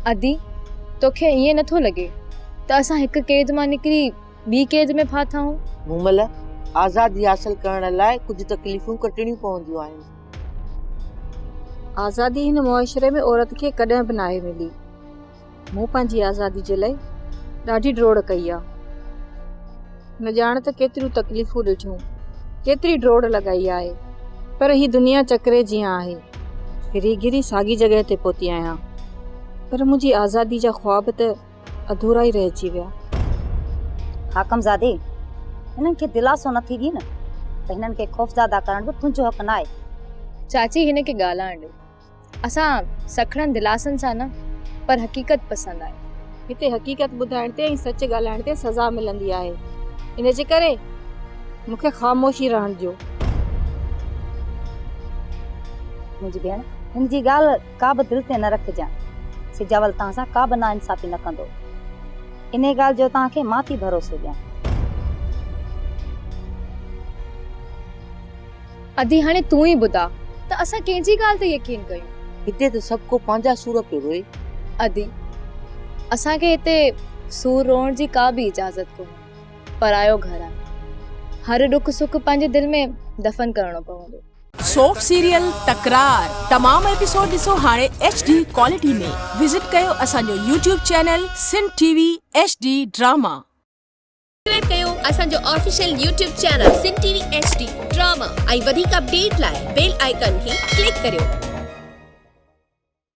अदी तोखे ईअं नथो लॻे त असां हिक क़ैद मां निकिरी ॿी क़ैद में फाथा आहियूं? मूमल आज़ादी हासिल करण लाइ कुछ तकलीफ़ूं कटणियूं पवंदियूं आहिनि। आज़ादी हिन मुआशरे में औरत खे कॾहिं बि नाहे मिली। मूं पंहिंजी आज़ादी जे लाइ ॾाढी ड्रोड़ कई आहे। न ॼाण त केतिरियूं तकलीफ़ूं ॾिठियूं, केतिरी ड्रोड़ लॻाई आहे, पर ही दुनिया चक्रे जीअं आहे। फिरी गिरी साॻी जॻह ते पहुती आहियां, पर मुंहिंजी आज़ादी जा ख्वाब त अधूरा ई रहिजी विया। हाकमज़ादे, हिननि खे दिलासो नथी ॾी न त हिननि खे ख़ौफ़ज़ादा करण बि तुंहिंजो हक़ न आहे। चाची हिन खे ॻाल्हाइण ॾियो। असां सखड़नि दिलासनि सां न, पर हक़ीक़त पसंदि आहे। हिते हक़ीक़त ॿुधाइण ते ऐं सच ॻाल्हाइण ते सज़ा मिलंदी आहे। इन जे करे मूंखे ख़ामोशी रहण ॾियो। मुंहिंजी भेण, हिन जी ॻाल्हि का बि दिलि ते न रखजांइ। सिजावल तव्हां सां का बि नाइंसाफ़ी न कंदो। इन ॻाल्हि जो तव्हांखे मां थी भरोसो ॾियां। अदी हाणे तूं ई ॿुधा त असां कंहिंजी ॻाल्हि ते यकीन कयूं? हिते त सभु को पंहिंजा सूर पियो रोए। अदी असांखे हिते सूर रोअण जी का बि इजाज़त कोन्हे। परायो घर आहे। हर ॾुख सुख पंहिंजे दिलि में दफ़न करणो पवंदो। सोप सीरियल तकरार तमाम एपिसोड ॾिसो हाणे HD क्वालिटी में। विजिट कयो असांजो YouTube channel Sindh TV HD ड्रामा। सब्सक्राइब कयो असांजो official YouTube channel Sindh TV HD drama ऐं वधीक अपडेट लाइ बेल आइकन खे क्लिक करियो।